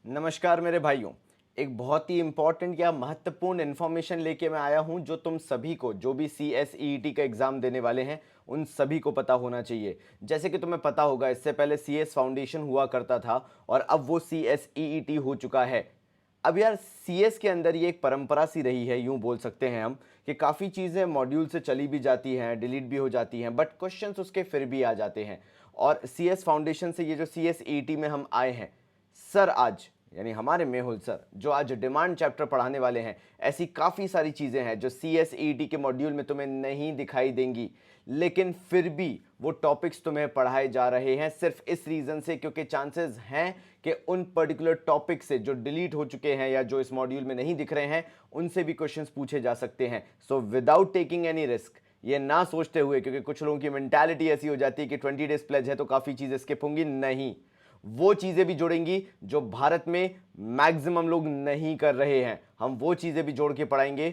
नमस्कार मेरे भाइयों। एक बहुत ही इंपॉर्टेंट या महत्वपूर्ण इन्फॉर्मेशन लेके मैं आया हूं जो तुम सभी को, जो भी CSEET का एग्ज़ाम देने वाले हैं, उन सभी को पता होना चाहिए। जैसे कि तुम्हें पता होगा, इससे पहले CS फाउंडेशन हुआ करता था और अब वो CSEET हो चुका है। अब यार CS के अंदर ये एक परंपरा सी रही है, यूं बोल सकते हैं हम, कि काफ़ी चीज़ें मॉड्यूल से चली भी जाती हैं, डिलीट भी हो जाती हैं, बट क्वेश्चंस उसके फिर भी आ जाते हैं। और CS फाउंडेशन से ये जो CSEET में हम आए हैं, सर आज यानी हमारे मेहुल सर जो आज डिमांड चैप्टर पढ़ाने वाले हैं, ऐसी काफ़ी सारी चीज़ें हैं जो CSET के मॉड्यूल में तुम्हें नहीं दिखाई देंगी, लेकिन फिर भी वो टॉपिक्स तुम्हें पढ़ाए जा रहे हैं सिर्फ इस रीज़न से क्योंकि चांसेस हैं कि उन पर्टिकुलर टॉपिक से जो डिलीट हो चुके हैं या जो इस मॉड्यूल में नहीं दिख रहे हैं, उनसे भी क्वेश्चंस पूछे जा सकते हैं। So without taking any risk, ये ना सोचते हुए, क्योंकि कुछ लोगों की मेंटालिटी ऐसी हो जाती है कि 20 डेज प्लेज है तो काफ़ी चीज़ें स्किप होंगी, नहीं, वो चीजें भी जोड़ेंगी जो भारत में मैक्सिमम लोग नहीं कर रहे हैं। हम वो चीजें भी जोड़ के पढ़ाएंगे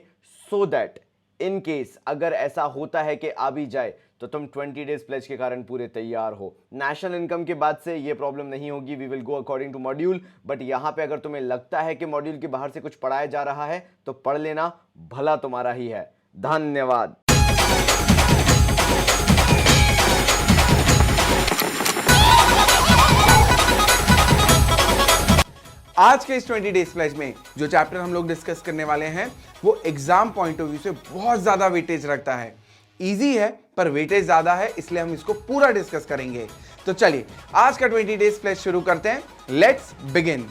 सो दैट इन केस अगर ऐसा होता है कि आ भी जाए तो तुम 20 डेज प्लेज के कारण पूरे तैयार हो। नेशनल इनकम के बाद से ये प्रॉब्लम नहीं होगी, we will go according to module. But यहां पे अगर तुम्हें लगता है कि मॉड्यूल के बाहर से कुछ पढ़ाया जा रहा है तो पढ़ लेना, भला तुम्हारा ही है। धन्यवाद। आज के इस 20 डेज प्लेज में जो चैप्टर हम लोग डिस्कस करने वाले हैं वो एग्जाम पॉइंट ऑफ व्यू से बहुत ज्यादा वेटेज रखता है। इजी है पर वेटेज ज्यादा है, इसलिए हम इसको पूरा डिस्कस करेंगे। तो चलिए आज का 20 डेज प्लेज शुरू करते हैं। Let's begin.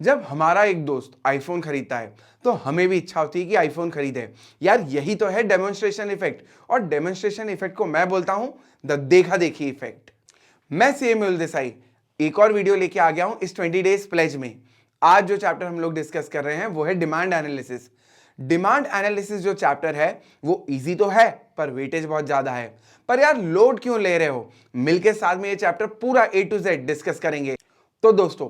जब हमारा एक दोस्त आईफोन खरीदता है तो हमें भी इच्छा होती है कि आईफोन खरीदे। यार यही तो है डेमोन्स्ट्रेशन इफेक्ट, और डेमोन्स्ट्रेशन इफेक्ट को मैं बोलता हूं द देखा देखी इफेक्ट। मैं CA मेहुल देसाई एक और वीडियो लेके आ गया हूं इस 20 डेज प्लेज में। आज जो चैप्टर हम लोग डिस्कस कर रहे हैं वो है डिमांड एनालिसिस। डिमांड एनालिसिस जो चैप्टर है वो इजी तो है पर वेटेज बहुत ज्यादा है। पर यार लोड क्यों ले रहे हो, मिलके साथ में ये चैप्टर पूरा A to Z डिस्कस करेंगे। तो दोस्तों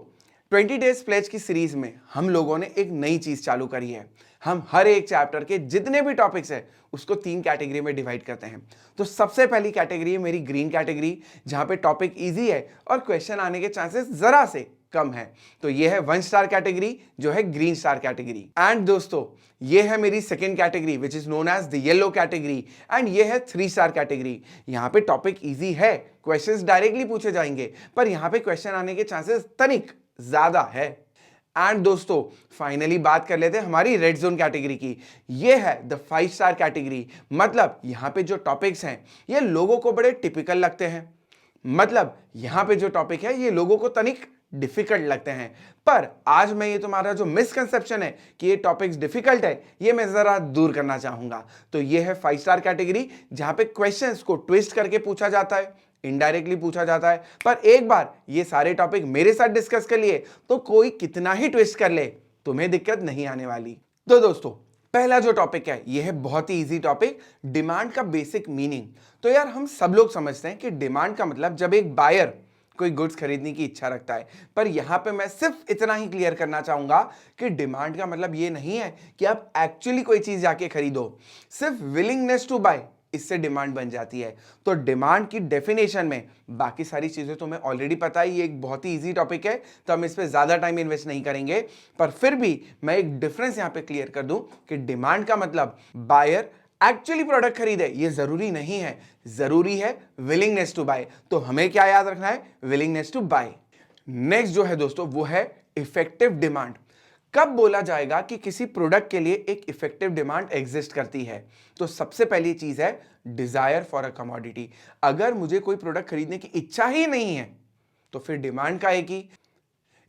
20 डेज प्लेज की सीरीज में हम लोगों ने एक नई चीज चालू करी है। हम हर एक चैप्टर के जितने भी टॉपिक्स हैं उसको 3 कैटेगरी में डिवाइड करते हैं। तो सबसे पहली कैटेगरी है मेरी ग्रीन कैटेगरी, जहां पे टॉपिक इजी है और क्वेश्चन आने के चांसेस जरा से कम है। तो ये है 1 स्टार कैटेगरी जो है ग्रीन स्टार कैटेगरी। एंड दोस्तों ये है मेरी second category which is known as the yellow category, and ये है 3 स्टार कैटेगरी। यहाँ पे टॉपिक इजी है, क्वेश्चंस डायरेक्टली पूछे जाएंगे, पर यहाँ पे क्वेश्चन आने के चांसेस तनिक ज्यादा है। एंड दोस्तों फाइनली बात कर लेते हैं हमारी रेड जोन कैटेगरी की। ये है द 5 स्टार कैटेगरी। मतलब यहां पे जो टॉपिक्स हैं ये लोगों को बड़े टिपिकल लगते हैं, मतलब यहां पे जो टॉपिक है ये लोगों को तनिक डिफिकल्ट लगते हैं। पर आज मैं ये तुम्हारा जो मिसकंसेप्शन है कि ये टॉपिक्स डिफिकल्ट है, ये मैं जरा दूर करना चाहूंगा। तो ये है 5 स्टार कैटेगरी जहां पे क्वेश्चंस को ट्विस्ट करके पूछा जाता है, इनडायरेक्टली पूछा जाता है। पर एक बार ये सारे टॉपिक मेरे साथ डिस्कस कर लिए तो कोई कितना ही ट्विस्ट कर ले तुम्हें दिक्कत नहीं आने वाली। तो दोस्तों पहला जो टॉपिक है ये है बहुत ही इजी टॉपिक, डिमांड का बेसिक मीनिंग। तो यार हम सब लोग समझते हैं कि डिमांड का मतलब जब एक बायर कोई गुड्स खरीदने की इच्छा रखता है, पर यहां पे मैं सिर्फ इतना ही क्लियर करना चाहूंगा कि डिमांड का मतलब ये नहीं है कि आप एक्चुअली कोई चीज जाके खरीदो। सिर्फ विलिंगनेस टू बाय, इससे डिमांड बन जाती है। तो डिमांड की डेफिनेशन में बाकी सारी चीजें तो मैं ऑलरेडी पता है, ये एक बहुत ही इजी टॉपिक है तो हम इस पे ज्यादा टाइम इन्वेस्ट नहीं करेंगे। पर फिर भी मैं एक डिफरेंस यहां पे क्लियर कर दूं कि डिमांड का मतलब बायर एक्चुअली प्रोडक्ट खरीदे ये जरूरी नहीं है, जरूरी है विलिंगनेस टू बाय। तो हमें क्या याद रखना है, विलिंगनेस टू बाय। नेक्स्ट जो है दोस्तों वो है इफेक्टिव डिमांड। कब बोला जाएगा कि किसी प्रोडक्ट के लिए एक इफेक्टिव डिमांड एग्जिस्ट करती है? तो सबसे पहली चीज है डिजायर फॉर अ कमोडिटी। अगर मुझे कोई प्रोडक्ट खरीदने की इच्छा ही नहीं है तो फिर डिमांड का की।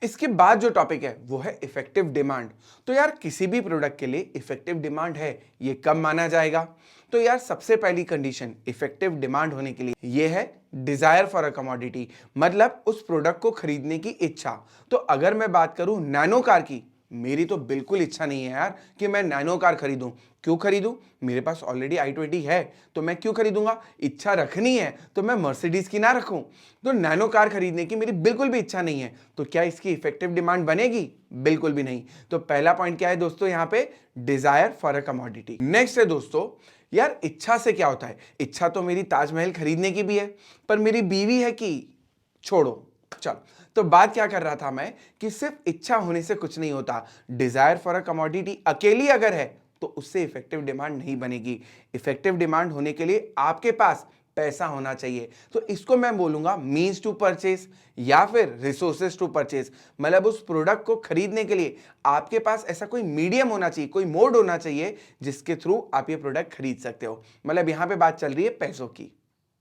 इसके बाद जो टॉपिक है वो है इफेक्टिव डिमांड। तो यार किसी भी प्रोडक्ट के लिए इफेक्टिव डिमांड है, ये कब माना जाएगा? तो यार सबसे पहली कंडीशन इफेक्टिव डिमांड होने के लिए ये है डिजायर फॉर अ कमोडिटी, मतलब उस प्रोडक्ट को खरीदने की इच्छा। तो अगर मैं बात करूं नैनो कार की, मेरी तो बिल्कुल इच्छा नहीं है यार कि मैं नैनो कार खरीदूं। क्यों खरीदूं? मेरे पास ऑलरेडी i20 है, तो मैं क्यों खरीदूंगा? इच्छा रखनी है तो मैं मर्सिडीज की ना रखूं। तो नैनो कार खरीदने की मेरी बिल्कुल भी इच्छा नहीं है, तो क्या इसकी इफेक्टिव डिमांड बनेगी? बिल्कुल भी नहीं। तो पहला पॉइंट क्या है दोस्तों यहाँ पे? Desire for a commodity. Next है दोस्तों, यार इच्छा से क्या होता है? इच्छा तो मेरी ताजमहल खरीदने की भी है, पर मेरी बीवी है कि छोड़ो, चल। तो बात क्या कर रहा था मैं कि सिर्फ इच्छा होने से कुछ नहीं होता। डिजायर फॉर अ कमोडिटी अकेली अगर है तो उससे इफेक्टिव डिमांड नहीं बनेगी। इफेक्टिव डिमांड होने के लिए आपके पास पैसा होना चाहिए। तो इसको मैं बोलूंगा मींस टू परचेज या फिर रिसोर्सेज टू परचेज। मतलब उस प्रोडक्ट को खरीदने के लिए आपके पास ऐसा कोई मीडियम होना चाहिए, कोई मोड होना चाहिए जिसके थ्रू आप ये प्रोडक्ट खरीद सकते हो। मतलब यहां पे बात चल रही है पैसों की।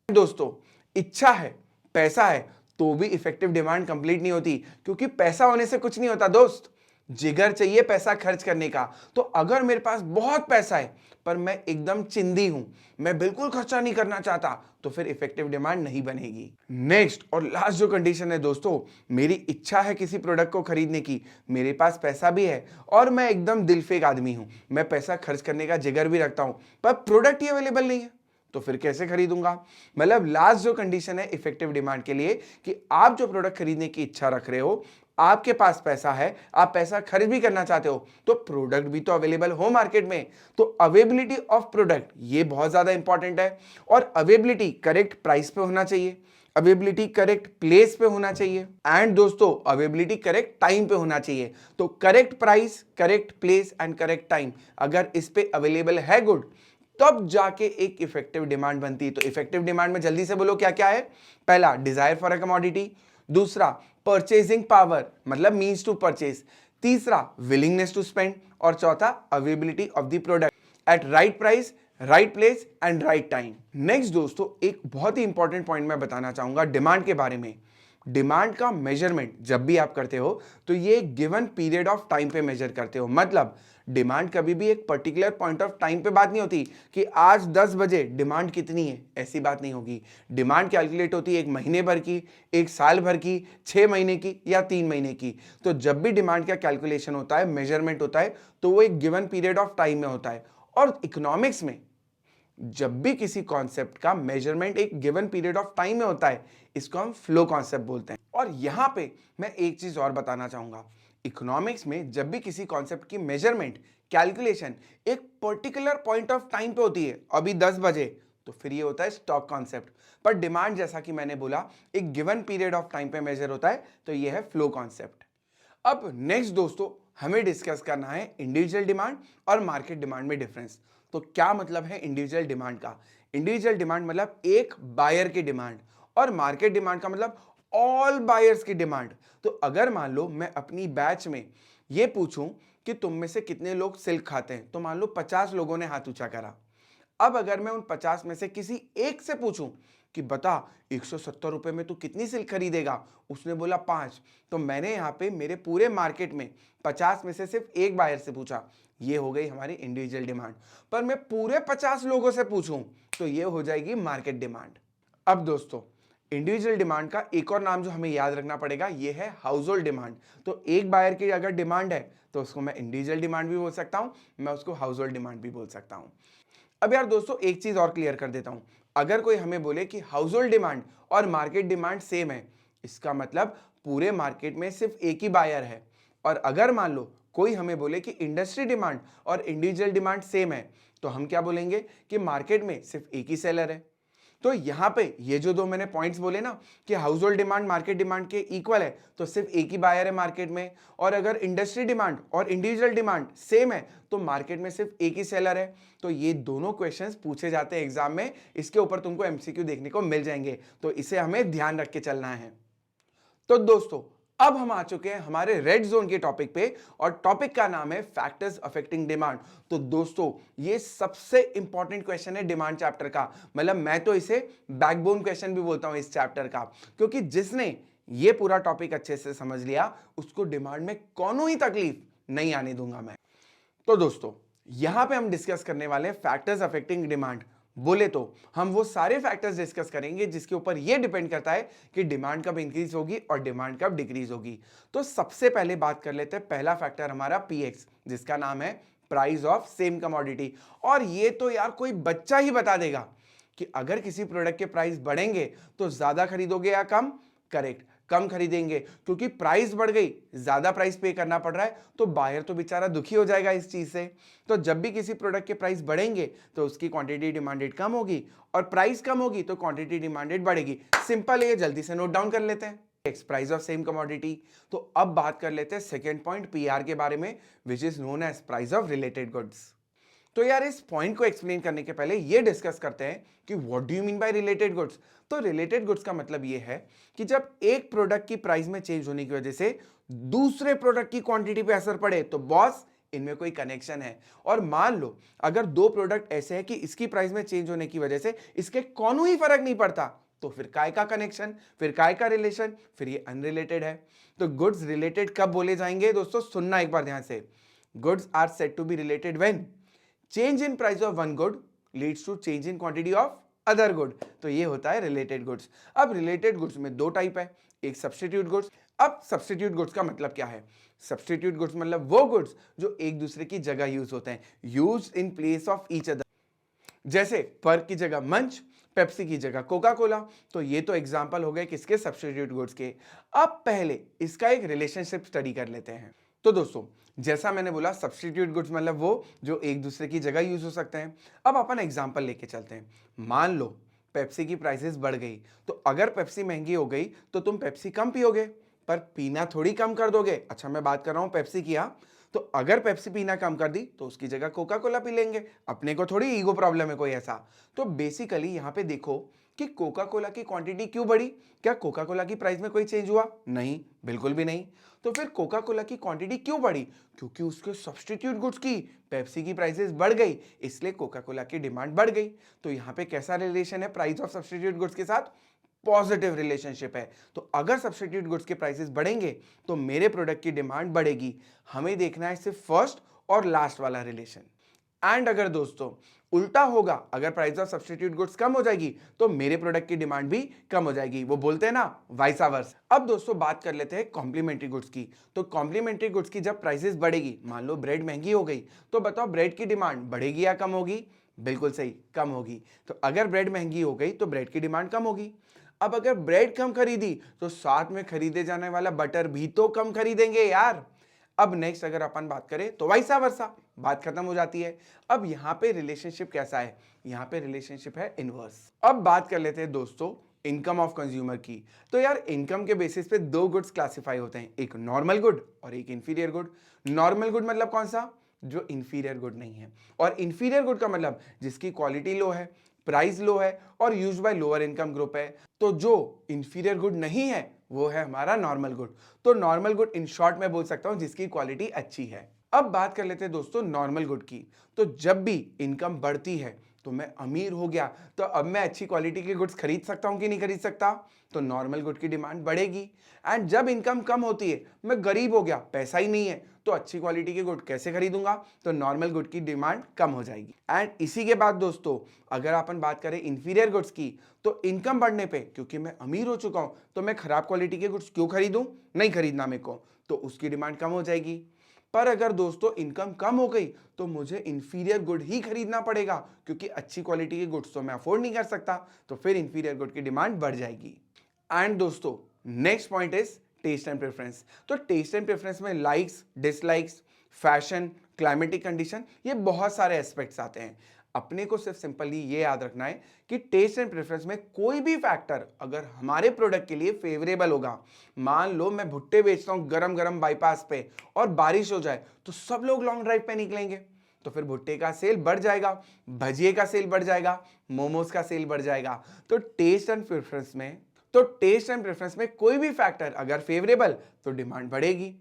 दोस्तों इच्छा है, पैसा है, तो भी इफेक्टिव डिमांड कंप्लीट नहीं होती, क्योंकि पैसा होने से कुछ नहीं होता दोस्त, जिगर चाहिए पैसा खर्च करने का। तो अगर मेरे पास बहुत पैसा है पर मैं एकदम चिंदी हूं, मैं बिल्कुल खर्चा नहीं करना चाहता, तो फिर इफेक्टिव डिमांड नहीं बनेगी। नेक्स्ट और लास्ट जो कंडीशन है दोस्तों, मेरी इच्छा है किसी प्रोडक्ट को खरीदने की, मेरे पास पैसा भी है और मैं एकदम दिलफेक आदमी हूं, मैं पैसा खर्च करने का जिगर भी रखता हूं, पर प्रोडक्ट ही अवेलेबल नहीं है, तो फिर कैसे खरीदूंगा? मतलब लास्ट जो कंडीशन है इफेक्टिव डिमांड के लिए कि आप जो प्रोडक्ट खरीदने की इच्छा रख रहे हो, आपके पास पैसा है, आप पैसा खर्च भी करना चाहते हो, तो प्रोडक्ट भी तो अवेलेबल हो मार्केट में। तो अवेलेबिलिटी ऑफ प्रोडक्ट ये बहुत ज्यादा इंपॉर्टेंट है, और अवेलेबिलिटी करेक्ट प्राइस पे होना चाहिए, अवेलेबिलिटी करेक्ट प्लेस पे होना चाहिए, एंड दोस्तों अवेलेबिलिटी करेक्ट टाइम पे होना चाहिए। तो correct price, correct place and correct time अगर इस पे अवेलेबल है गुड, तब जाके एक इफेक्टिव डिमांड बनती है। तो इफेक्टिव डिमांड में जल्दी से बोलो क्या क्या है? पहला डिजायर फॉर अ कमोडिटी, दूसरा परचेजिंग पावर मतलब मींस टू परचेज, तीसरा विलिंगनेस टू स्पेंड, और चौथा availability of the product at right price, right place and right time. Next दोस्तों एक बहुत ही इंपॉर्टेंट पॉइंट मैं बताना चाहूंगा डिमांड के बारे में। डिमांड का मेजरमेंट जब भी आप करते हो तो ये गिवन पीरियड ऑफ टाइम पे मेजर करते हो। मतलब डिमांड कभी भी एक पर्टिकुलर पॉइंट ऑफ टाइम पे बात नहीं होती कि आज 10 बजे डिमांड कितनी है, ऐसी बात नहीं होगी। डिमांड कैलकुलेट होती है एक महीने भर की, एक साल भर की, 6 महीने की या 3 महीने की। तो जब भी डिमांड का कैलकुलेशन होता है, मेजरमेंट होता है, तो वो एक गिवन पीरियड ऑफ टाइम में होता है। और इकोनॉमिक्स में जब भी किसी कॉन्सेप्ट का मेजरमेंट एक गिवन पीरियड ऑफ टाइम में होता है, इसको हम फ्लो कॉन्सेप्ट बोलते हैं। और यहां पे मैं एक चीज और बताना चाहूंगा, इकोनॉमिक्स में जब भी किसी कॉन्सेप्ट की मेजरमेंट, कैलकुलेशन एक पर्टिकुलर पॉइंट ऑफ टाइम पे होती है, अभी 10 बजे, तो फिर ये होता है स्टॉक कॉन्सेप्ट। पर डिमांड जैसा कि मैंने बोला एक गिवन पीरियड ऑफ टाइम पे मेजर होता है, तो ये है फ्लो कॉन्सेप्ट। अब नेक्स्ट दोस्तों हमें डिस्कस करना है इंडिविजुअल डिमांड और मार्केट डिमांड में डिफरेंस। तो क्या मतलब है इंडिविजुअल डिमांड का? इंडिविजुअल डिमांड मतलब एक बायर की डिमांड, और मार्केट डिमांड का मतलब ऑल बायर्स की डिमांड। तो अगर मान लो मैं अपनी बैच में ये पूछूं कि तुम में से कितने लोग सिल्क खाते हैं, तो मान लो 50 लोगों ने हाथ ऊंचा करा। अब अगर मैं उन 50 में से किसी एक से पूछूं कि बता 170 रुपए में तू कितनी सिल्क खरीदेगा, उसने बोला 5, तो मैंने यहाँ पे मेरे पूरे मार्केट में 50 में से सिर्फ एक बायर से पूछा, ये हो गई हमारी इंडिविजुअल डिमांड। पर मैं पूरे 50 लोगों से पूछूं तो ये हो जाएगी मार्केट डिमांड। अब दोस्तों इंडिविजुअल डिमांड का एक और नाम जो हमें याद रखना पड़ेगा, ये है हाउस होल्ड डिमांड। तो एक बायर की अगर डिमांड है तो उसको मैं इंडिविजुअल डिमांड भी बोल सकता हूं, मैं उसको हाउस होल्ड डिमांड भी बोल सकता हूं। अब यार दोस्तों एक चीज और क्लियर कर देता हूं, अगर कोई हमें बोले कि हाउस होल्ड डिमांड और मार्केट डिमांड सेम है, इसका मतलब पूरे मार्केट में सिर्फ एक ही बायर है। और अगर मान लो कोई हमें बोले कि इंडस्ट्री डिमांड और इंडिविजुअल डिमांड सेम है, तो हम क्या बोलेंगे कि मार्केट में सिर्फ एक ही सेलर है। तो यहां पे ये जो दो मैंने पॉइंट्स बोले ना कि house hold demand market demand के इक्वल है, तो सिर्फ एक ही बायर है मार्केट में, और अगर इंडस्ट्री डिमांड और इंडिविजुअल डिमांड सेम है तो मार्केट में सिर्फ एक ही सेलर है। तो ये दोनों क्वेश्चंस पूछे जाते हैं एग्जाम में, इसके ऊपर तुमको एमसीक्यू देखने को मिल जाएंगे, तो इसे हमें ध्यान रख के चलना है। तो दोस्तों अब हम आ चुके हैं हमारे रेड जोन के टॉपिक पे, और टॉपिक का नाम है फैक्टर्स अफेक्टिंग डिमांड। तो दोस्तों ये सबसे इंपॉर्टेंट क्वेश्चन है डिमांड चैप्टर का, मतलब मैं तो इसे बैकबोन क्वेश्चन भी बोलता हूं इस चैप्टर का, क्योंकि जिसने ये पूरा टॉपिक अच्छे से समझ लिया उसको डिमांड में कोनो ही तकलीफ नहीं आने दूंगा मैं। तो दोस्तों यहां पे हम डिस्कस करने वाले हैं फैक्टर्स अफेक्टिंग डिमांड, बोले तो हम वो सारे फैक्टर्स डिस्कस करेंगे जिसके ऊपर ये डिपेंड करता है कि डिमांड कब इंक्रीज होगी और डिमांड कब डिक्रीज होगी। तो सबसे पहले बात कर लेते हैं, पहला फैक्टर हमारा पीएक्स, जिसका नाम है प्राइस ऑफ सेम कमोडिटी। और ये तो यार कोई बच्चा ही बता देगा कि अगर किसी प्रोडक्ट के प्राइस बढ़ेंगे तो ज्यादा खरीदोगे या कम। करेक्ट, कम खरीदेंगे, क्योंकि प्राइस बढ़ गई, ज्यादा प्राइस पे करना पड़ रहा है, तो बायर तो बेचारा दुखी हो जाएगा इस चीज से। तो जब भी किसी प्रोडक्ट के प्राइस बढ़ेंगे तो उसकी क्वांटिटी डिमांडेड कम होगी, और प्राइस कम होगी तो क्वांटिटी डिमांडेड बढ़ेगी। सिंपल है, जल्दी से नोट डाउन कर लेते हैं, x price of same commodity. तो अब बात कर लेते हैं सेकेंड पॉइंट पीआर के बारे में, which is known as price of related goods. तो यार इस पॉइंट को एक्सप्लेन करने के पहले ये डिस्कस करते हैं कि what do you mean by related goods. तो रिलेटेड गुड्स का मतलब ये है कि जब एक प्रोडक्ट की प्राइस में चेंज होने की वजह से दूसरे प्रोडक्ट की क्वांटिटी पे असर पड़े, तो बॉस इनमें कोई कनेक्शन है। और मान लो अगर दो प्रोडक्ट ऐसे हैं कि इसकी प्राइस में चेंज होने की वजह से इसके कौनों ही फर्क नहीं पड़ता, तो फिर काय का कनेक्शन, फिर काय का रिलेशन, फिर ये अनरिलेटेड है। तो गुड्स रिलेटेड कब बोले जाएंगे दोस्तों, सुनना एक बार ध्यान से। Goods are said to be related when change in price of one good leads to change in quantity of other good. तो ये होता है रिलेटेड गुड्स। अब रिलेटेड गुड्स में दो टाइप है, एक सब्स्टिट्यूट गुड्स। अब सब्स्टिट्यूट गुड्स का मतलब क्या है? सब्स्टिट्यूट गुड्स मतलब वो गुड्स जो एक दूसरे की जगह यूज होते हैं, use in place of each other. जैसे पर्क की जगह मंच, पेप्सी की जगह कोका कोला। तो ये तो एग्जांपल हो गए किसके, सब्स्टिट्यूट गुड्स के। अब पहले इसका एक रिलेशनशिप स्टडी कर लेते हैं। तो दोस्तों जैसा मैंने बोला, सब्स्टिट्यूट गुड्स मतलब वो जो एक दूसरे की जगह यूज हो सकते हैं। अब अपन एग्जांपल लेके चलते हैं। मान लो पेप्सी की प्राइसेस बढ़ गई, तो अगर पेप्सी महंगी हो गई तो तुम पेप्सी कम पियोगे, पर पीना थोड़ी कम कर दोगे। अच्छा मैं बात कर रहा हूं पेप्सी की, तो अगर पेप्सी पीना कम कर दी तो उसकी जगह कोका कोला पी लेंगे, अपने को थोड़ी ईगो प्रॉब्लम है कोई ऐसा। तो बेसिकली यहां पे देखो कि कोका कोला की क्वांटिटी क्यों बढ़ी? क्या कोका कोला की प्राइस में कोई चेंज हुआ? नहीं, बिल्कुल भी नहीं। तो फिर कोका कोला की क्वांटिटी क्यों बढ़ी? क्योंकि उसके सब्स्टिट्यूट गुड्स की, पेप्सी की प्राइसेस बढ़ गई, इसलिए कोका कोला की डिमांड बढ़ गई। तो यहाँ पे कैसा रिलेशन है प्राइस ऑफ सब्स्टिट्यूट गुड्स के साथ? पॉजिटिव रिलेशनशिप है। तो अगर सब्स्टिट्यूट गुड्स के प्राइसेस बढ़ेंगे तो मेरे प्रोडक्ट की डिमांड बढ़ेगी। हमें देखना है सिर्फ फर्स्ट और लास्ट वाला रिलेशन। एंड अगर दोस्तों उल्टा होगा, अगर प्राइस ऑफ सब्स्टिट्यूट गुड्स कम हो जाएगी तो मेरे प्रोडक्ट की डिमांड भी कम हो जाएगी। वो बोलते हैं ना वाइसा वर्स। अब दोस्तों बात कर लेते हैं कॉम्प्लीमेंट्री गुड्स की। तो कॉम्प्लीमेंट्री गुड्स की जब प्राइसेस बढ़ेगी, मान लो ब्रेड महंगी हो गई, तो बताओ ब्रेड की डिमांड बढ़ेगी या कम होगी? बिल्कुल सही, कम होगी। तो अगर ब्रेड महंगी हो गई तो ब्रेड की डिमांड कम होगी। अब अगर ब्रेड कम खरीदी तो साथ में खरीदे जाने वाला बटर भी तो कम खरीदेंगे यार। अब नेक्स्ट अगर अपन बात करें तो वाइसा वर्सा, बात खत्म हो जाती है। अब यहाँ पे रिलेशनशिप कैसा है? यहाँ पे रिलेशनशिप है इनवर्स। अब बात कर लेते हैं दोस्तों इनकम ऑफ कंज्यूमर की। तो यार इनकम के बेसिस पे दो गुड्स क्लासिफाई होते हैं, एक नॉर्मल गुड और एक इंफीरियर गुड। नॉर्मल गुड मतलब कौन सा? जो इंफीरियर गुड नहीं है। और इंफीरियर गुड का मतलब जिसकी क्वालिटी लो है, प्राइस लो है और use by lower income group है। तो जो इंफीरियर गुड नहीं है वो है हमारा नॉर्मल गुड। तो नॉर्मल गुड इन शॉर्ट में बोल सकता हूं जिसकी क्वालिटी अच्छी है। अब बात कर लेते हैं दोस्तों नॉर्मल गुड की। तो जब भी इनकम बढ़ती है तो मैं अमीर हो गया, तो अब मैं अच्छी क्वालिटी के गुड्स खरीद सकता हूं कि नहीं खरीद सकता? तो नॉर्मल गुड की डिमांड बढ़ेगी। एंड जब इनकम कम होती है, मैं गरीब हो गया, पैसा ही नहीं है, तो अच्छी क्वालिटी के गुड कैसे खरीदूंगा? तो नॉर्मल गुड की डिमांड कम हो जाएगी। एंड इसी के बाद दोस्तों अगर अपन बात करें इंफीरियर गुड्स की, तो इनकम बढ़ने पे क्योंकि मैं अमीर हो चुका हूं, तो मैं खराब क्वालिटी के गुड्स क्यों खरीदूं? नहीं खरीदना मेरे को, तो उसकी डिमांड कम हो जाएगी। पर अगर दोस्तों इनकम कम हो गई तो मुझे इंफीरियर गुड ही खरीदना पड़ेगा, क्योंकि अच्छी क्वालिटी के गुड्स तो मैं अफोर्ड नहीं कर सकता, तो फिर इंफीरियर गुड की डिमांड बढ़ जाएगी। एंड दोस्तों next point is taste and preference. तो टेस्ट एंड प्रेफरेंस में likes, dislikes, fashion, climatic condition, ये बहुत सारे एस्पेक्ट्स आते हैं। अपने को सिर्फ सिंपली ये याद रखना है कि टेस्ट एंड प्रेफरेंस में कोई भी फैक्टर अगर हमारे प्रोडक्ट के लिए फेवरेबल होगा, मान लो मैं भुट्टे बेचता हूं गरम गरम बाईपास पे और बारिश हो जाए, तो सब लोग लॉन्ग ड्राइव पे निकलेंगे, तो फिर भुट्टे का सेल बढ़ जाएगा, भजिए का सेल बढ़ जाएगा, मोमोज का सेल बढ़ जाएगा। तो टेस्ट एंड प्रेफरेंस में कोई भी फैक्टर अगर फेवरेबल तो डिमांड बढ़ेगी,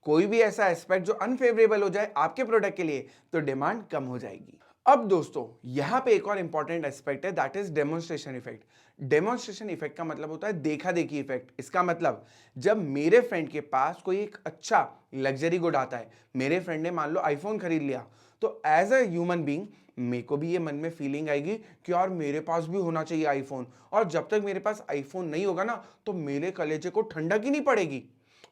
कोई भी ऐसा एस्पेक्ट जो अनफेवरेबल हो जाए आपके प्रोडक्ट के लिए तो डिमांड कम हो जाएगी। अब दोस्तों यहां पे एक और इंपॉर्टेंट एस्पेक्ट है, that is demonstration effect. Demonstration effect का मतलब होता है देखा देखी इफेक्ट। इसका मतलब जब मेरे फ्रेंड के पास कोई एक अच्छा लग्जरी गुड आता है, मेरे फ्रेंड ने मान लो आईफोन खरीद लिया, तो एज अ ह्यूमन बीइंग मेरे को भी ये मन में फीलिंग आएगी कि यार मेरे पास भी होना चाहिए आईफोन, और जब तक मेरे पास आईफोन नहीं होगा ना तो मेरे कलेजे को ठंडक ही नहीं पड़ेगी।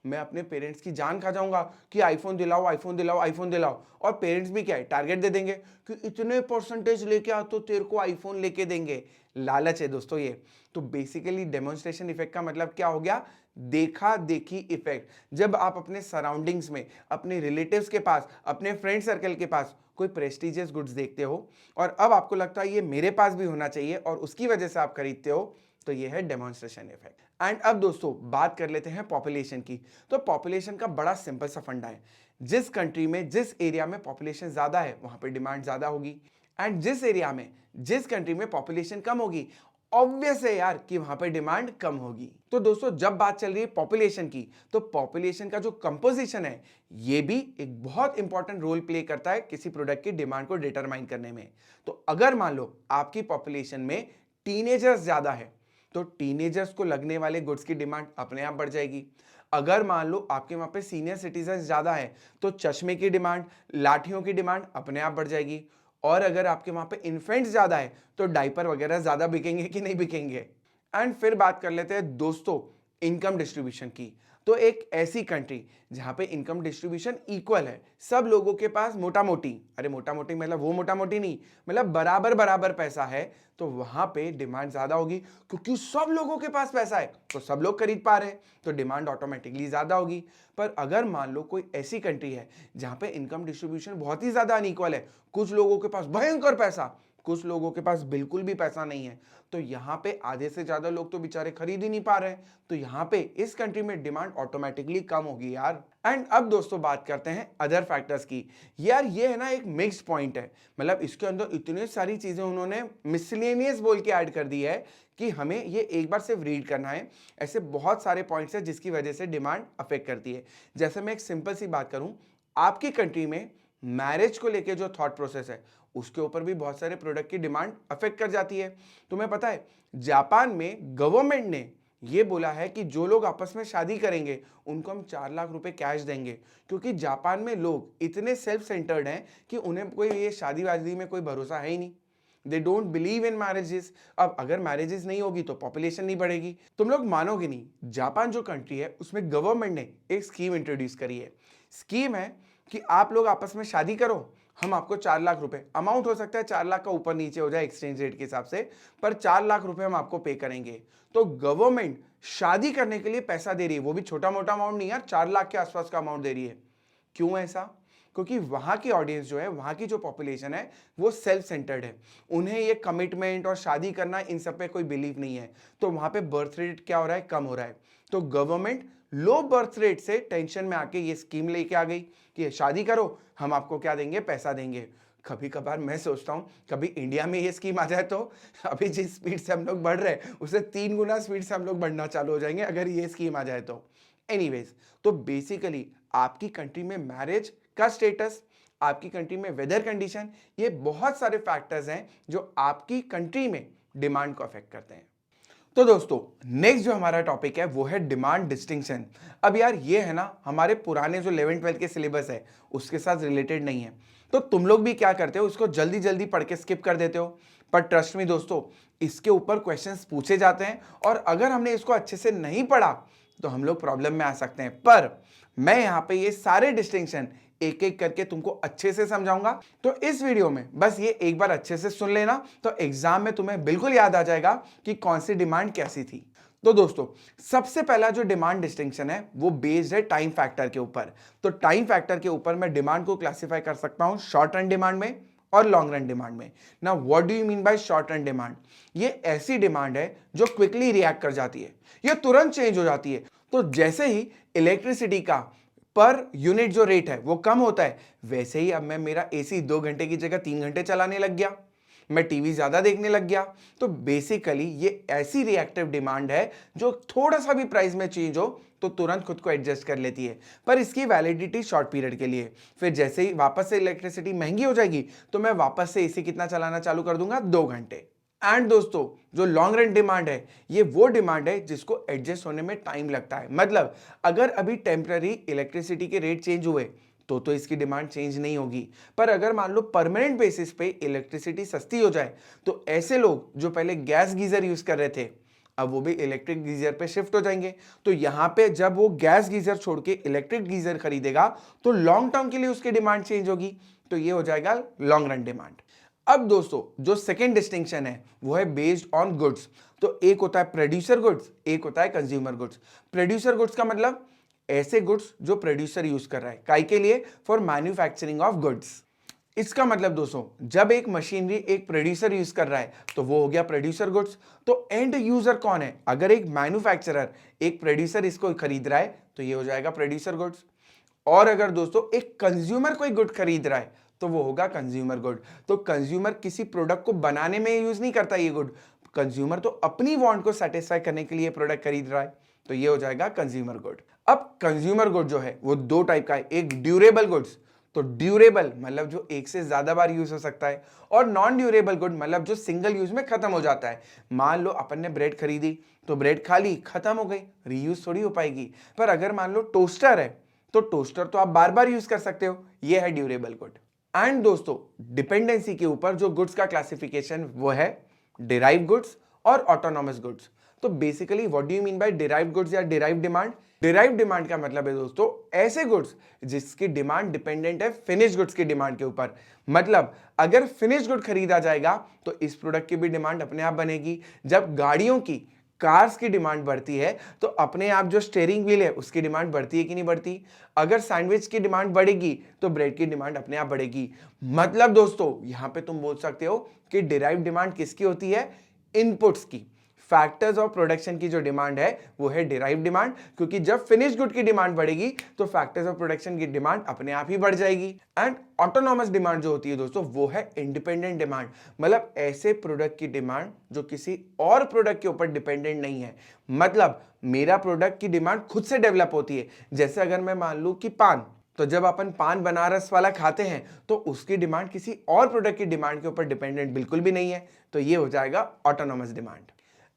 मैं अपने पेरेंट्स की जान खा जाऊंगा कि आईफोन दिलाओ, आईफोन दिलाओ, आईफोन दिलाओ, और पेरेंट्स भी क्या है, टारगेट दे देंगे कि इतने परसेंटेज लेके आ तो तेरे को आईफोन लेके देंगे। लालच है दोस्तों ये। तो बेसिकली डेमोन्स्ट्रेशन इफेक्ट का मतलब क्या हो गया, देखा देखी इफेक्ट। जब आप अपने सराउंडिंग्स में, अपने रिलेटिव्स के पास, अपने फ्रेंड सर्कल के पास कोई प्रेस्टिजियस गुड्स देखते हो और अब आपको लगता है ये मेरे पास भी होना चाहिए और उसकी वजह से आप खरीदते हो, तो ये है डेमोन्स्ट्रेशन इफेक्ट। एंड अब दोस्तों बात कर लेते हैं पॉपुलेशन की। तो पॉपुलेशन का बड़ा सिंपल सा फंडा है, जिस कंट्री में, जिस एरिया में पॉपुलेशन ज्यादा है वहां पे डिमांड ज्यादा होगी, एंड जिस एरिया में, जिस कंट्री में पॉपुलेशन कम होगी, ऑब्वियस है यार कि वहां पे डिमांड कम होगी। तो दोस्तों जब बात चल रही है पॉपुलेशन की, तो पॉपुलेशन का जो कंपोजिशन है ये भी एक बहुत इंपॉर्टेंट रोल प्ले करता है किसी प्रोडक्ट की डिमांड को डिटरमाइन करने में। तो अगर मान लो आपकी पॉपुलेशन में टीनेजर्स ज्यादा है तो टीनेजर्स को लगने वाले गुड्स की डिमांड अपने आप बढ़ जाएगी। अगर मान लो आपके वहां पे सीनियर सिटीजन ज्यादा है तो चश्मे की डिमांड, लाठियों की डिमांड अपने आप बढ़ जाएगी। और अगर आपके वहां पे इन्फेंट्स ज्यादा है तो डायपर वगैरह ज्यादा बिकेंगे कि नहीं बिकेंगे। एंड फिर बात कर लेते हैं दोस्तों इनकम डिस्ट्रीब्यूशन की। तो एक ऐसी कंट्री जहां पे इनकम डिस्ट्रीब्यूशन इक्वल है, सब लोगों के पास मोटा मोटी, अरे मोटा मोटी मतलब वो मोटा मोटी नहीं, मतलब बराबर बराबर पैसा है, तो वहां पे डिमांड ज्यादा होगी। क्योंकि सब लोगों के पास पैसा है तो सब लोग खरीद पा रहे हैं, तो डिमांड ऑटोमेटिकली ज्यादा होगी। पर अगर मान लो कोई ऐसी कंट्री है जहां पे इनकम डिस्ट्रीब्यूशन बहुत ही ज्यादा अनइक्वल है, कुछ लोगों के पास भयंकर पैसा, कुछ लोगों के पास बिल्कुल भी पैसा नहीं है, तो यहाँ पे आधे से ज्यादा लोग तो बेचारे खरीद ही नहीं पा रहे हैं, तो यहाँ पे इस कंट्री में डिमांड ऑटोमेटिकली कम होगी यार। एंड अब दोस्तों बात करते हैं अदर फैक्टर्स की। यार ये है ना एक मिक्स्ड पॉइंट है, मतलब इसके अंदर इतनी सारी चीजें उन्होंने मिसलेनियस बोल के ऐड कर दी है कि हमें ये एक बार सिर्फ रीड करना है। ऐसे बहुत सारे पॉइंट्स हैं जिसकी वजह से डिमांड अफेक्ट करती है। जैसे मैं एक सिंपल सी बात करूं, आपकी कंट्री में मैरिज को लेके जो थॉट प्रोसेस है उसके ऊपर भी बहुत सारे प्रोडक्ट की डिमांड अफेक्ट कर जाती है। तुम्हें पता है जापान में गवर्नमेंट ने ये बोला है कि जो लोग आपस में शादी करेंगे उनको हम 4 लाख रुपए कैश देंगे, क्योंकि जापान में लोग इतने सेल्फ सेंटर्ड हैं कि उन्हें कोई ये शादी वादी में कोई भरोसा है ही नहीं। They don't believe in marriages. अब अगर मैरिजेस नहीं होगी तो पॉपुलेशन नहीं बढ़ेगी। तुम लोग मानोगे नहीं, जापान जो कंट्री है उसमें गवर्नमेंट ने एक स्कीम इंट्रोड्यूस करी है। स्कीम है कि आप लोग आपस में शादी करो, हम आपको 4 लाख रुपए, अमाउंट हो सकता है 4 लाख का ऊपर नीचे हो जाए एक्सचेंज रेट के हिसाब से, पर 4 लाख रुपए हम आपको पे करेंगे। तो गवर्नमेंट शादी करने के लिए पैसा दे रही है, वो भी छोटा मोटा अमाउंट नहीं यार, 4 लाख के आसपास का अमाउंट दे रही है। क्यों ऐसा? क्योंकि वहां की ऑडियंस जो है, वहां की जो पॉपुलेशन है वो सेल्फ सेंटर्ड है, उन्हें ये कमिटमेंट और शादी करना इन सब पे कोई बिलीव नहीं है। तो वहां पे बर्थ रेट क्या हो रहा है, कम हो रहा है। तो गवर्नमेंट लो बर्थ रेट से टेंशन में आके ये स्कीम लेके आ गई कि शादी करो, हम आपको क्या देंगे, पैसा देंगे। कभी कभार मैं सोचता हूँ कभी इंडिया में ये स्कीम आ जाए तो अभी जिस स्पीड से हम लोग बढ़ रहे हैं उससे 3 गुना स्पीड से हम लोग बढ़ना चालू हो जाएंगे अगर ये स्कीम आ जाए तो। एनीवेज, तो बेसिकली आपकी कंट्री में मैरिज का स्टेटस, आपकी कंट्री में वेदर कंडीशन, ये बहुत सारे फैक्टर्स हैं जो आपकी कंट्री में डिमांड को अफेक्ट करते हैं। तो दोस्तों नेक्स्ट जो हमारा टॉपिक है वो है डिमांड डिस्टिंक्शन। अब यार ये है ना हमारे पुराने जो 11th-12th के सिलेबस है उसके साथ रिलेटेड नहीं है, तो तुम लोग भी क्या करते हो, इसको जल्दी जल्दी पढ़ के स्किप कर देते हो। पर ट्रस्ट मी दोस्तों, इसके ऊपर क्वेश्चंस पूछे जाते हैं और अगर हमने इसको अच्छे से नहीं पढ़ा तो हम लोग प्रॉब्लम में आ सकते हैं। पर मैं यहाँ पे ये सारे डिस्टिंक्शन एक एक करके तुमको अच्छे से समझाऊंगा, तो इस वीडियो में बस ये एक बार अच्छे से सुन लेना, तो एग्जाम में तुम्हें बिल्कुल याद आ जाएगा कि कौन सी डिमांड कैसी थी। तो दोस्तों सबसे पहला जो डिमांड डिस्टिंक्शन है वो बेस्ड है टाइम फैक्टर के ऊपर। तो टाइम फैक्टर के ऊपर मैं डिमांड को क्लासिफाई कर सकता हूं शॉर्ट रन डिमांड में और लॉन्ग रन डिमांड में। ना what do you mean by short run demand? ये ऐसी डिमांड है जो क्विकली रिएक्ट कर जाती है, ये तुरंत चेंज हो जाती है। तो जैसे ही इलेक्ट्रिसिटी का पर यूनिट जो रेट है वो कम होता है, वैसे ही अब मैं मेरा एसी 2 घंटे की जगह 3 घंटे चलाने लग गया, मैं टीवी ज्यादा देखने लग गया। तो बेसिकली ये ऐसी रिएक्टिव डिमांड है जो थोड़ा सा भी प्राइस में चेंज हो तो तुरंत खुद को एडजस्ट कर लेती है, पर इसकी वैलिडिटी शॉर्ट पीरियड के लिए। फिर जैसे ही वापस से इलेक्ट्रिसिटी महंगी हो जाएगी तो मैं वापस से एसी कितना चलाना चालू कर दूंगा, 2 घंटे। एंड दोस्तों जो लॉन्ग रन डिमांड है ये वो डिमांड है जिसको एडजस्ट होने में टाइम लगता है। मतलब अगर अभी टेम्पररी इलेक्ट्रिसिटी के रेट चेंज हुए तो इसकी डिमांड चेंज नहीं होगी। पर अगर मान लो परमानेंट बेसिस पे इलेक्ट्रिसिटी सस्ती हो जाए तो ऐसे लोग जो पहले गैस गीजर यूज कर रहे थे अब वो भी इलेक्ट्रिक गीजर पे शिफ्ट हो जाएंगे। तो यहां पे जब वो गैस गीजर छोड़ के इलेक्ट्रिक गीजर खरीदेगा तो लॉन्ग टर्म के लिए उसकी डिमांड चेंज होगी, तो ये हो जाएगा लॉन्ग रन डिमांड। अब दोस्तों जो सेकेंड डिस्टिंक्शन है वो है बेस्ड ऑन गुड्स। तो एक होता है प्रोड्यूसर गुड्स, एक होता है कंज्यूमर गुड्स। प्रोड्यूसर गुड्स का मतलब ऐसे गुड्स जो प्रोड्यूसर यूज कर रहा है, काई के लिए, फॉर मैन्युफैक्चरिंग ऑफ गुड्स। इसका मतलब दोस्तों जब एक मशीनरी एक प्रोड्यूसर यूज कर रहा है तो वो हो गया प्रोड्यूसर गुड्स। तो एंड यूजर कौन है? अगर एक मैन्युफैक्चरर एक प्रोड्यूसर इसको खरीद रहा है तो ये हो जाएगा प्रोड्यूसर गुड्स। और अगर दोस्तों एक कंज्यूमर कोई गुड खरीद रहा है तो वो होगा कंज्यूमर गुड। तो कंज्यूमर किसी प्रोडक्ट को बनाने में यूज नहीं करता ये गुड, कंज्यूमर तो अपनी वांट को सेटिस्फाई करने के लिए प्रोडक्ट खरीद रहा है, तो ये हो जाएगा कंज्यूमर गुड। अब कंज्यूमर गुड जो है वो दो टाइप का है, एक ड्यूरेबल गुड्स, तो ड्यूरेबल मतलब जो एक से ज्यादा बार यूज हो सकता है, और नॉन ड्यूरेबल गुड मतलब जो सिंगल यूज में खत्म हो जाता है। मान लो अपन ने ब्रेड खरीदी तो ब्रेड खा ली, खत्म हो गई, रीयूज थोड़ी हो पाएगी। पर अगर मान लो टोस्टर है तो टोस्टर तो आप बार बार यूज कर सकते हो, ये है ड्यूरेबल गुड। एंड दोस्तों डिपेंडेंसी के ऊपर जो गुड्स का क्लासिफिकेशन वो है डिराइव गुड्स और ऑटोनॉमस गुड्स। तो basically what do you mean by derive goods या डिराइव डिमांड? डिराइव डिमांड का मतलब है दोस्तों ऐसे गुड्स जिसकी डिमांड डिपेंडेंट है फिनिश गुड्स की डिमांड के ऊपर। मतलब अगर फिनिश गुड खरीदा जाएगा तो इस प्रोडक्ट की भी डिमांड अपने आप बनेगी। जब गाड़ियों की, कार्स की डिमांड बढ़ती है तो अपने आप जो स्टीयरिंग व्हील है उसकी डिमांड बढ़ती है कि नहीं बढ़ती? अगर सैंडविच की डिमांड बढ़ेगी तो ब्रेड की डिमांड अपने आप बढ़ेगी। मतलब दोस्तों यहां पे तुम बोल सकते हो कि डिराइव डिमांड किसकी होती है? इनपुट्स की। फैक्टर्स ऑफ प्रोडक्शन की जो डिमांड है वो है डिराइव डिमांड, क्योंकि जब फिनिश गुड की डिमांड बढ़ेगी तो फैक्टर्स ऑफ प्रोडक्शन की डिमांड अपने आप ही बढ़ जाएगी। एंड ऑटोनॉमस डिमांड जो होती है दोस्तों वो है इंडिपेंडेंट डिमांड, मतलब ऐसे प्रोडक्ट की डिमांड जो किसी और प्रोडक्ट के ऊपर डिपेंडेंट नहीं है। मतलब मेरा प्रोडक्ट की डिमांड खुद से डेवलप होती है। जैसे अगर मैं मान लूं कि पान, तो जब अपन पान बनारस वाला खाते हैं तो उसकी डिमांड किसी और प्रोडक्ट की डिमांड के ऊपर डिपेंडेंट बिल्कुल भी नहीं है, तो ये हो जाएगा ऑटोनॉमस डिमांड।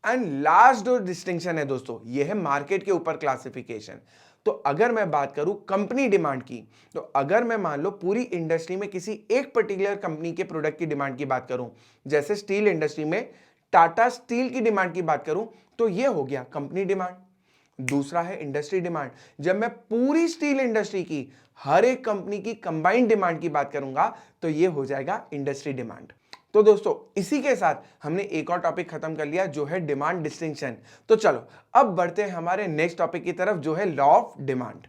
एंड लास्ट जो डिस्टिंक्शन है दोस्तों ये है मार्केट के ऊपर क्लासिफिकेशन। तो अगर मैं बात करूं कंपनी डिमांड की, तो अगर मैं मान लो पूरी इंडस्ट्री में किसी एक पर्टिकुलर कंपनी के प्रोडक्ट की डिमांड की बात करूं, जैसे स्टील इंडस्ट्री में टाटा स्टील की डिमांड की बात करूं, तो ये हो गया कंपनी डिमांड। दूसरा है इंडस्ट्री डिमांड। जब मैं पूरी स्टील इंडस्ट्री की हर एक कंपनी की कंबाइंड डिमांड की बात करूंगा तो ये हो जाएगा इंडस्ट्री डिमांड। तो दोस्तों इसी के साथ हमने एक और टॉपिक खत्म कर लिया जो है डिमांड डिस्टिंक्शन। तो चलो अब बढ़ते हैं हमारे नेक्स्ट टॉपिक की तरफ जो है लॉ ऑफ डिमांड।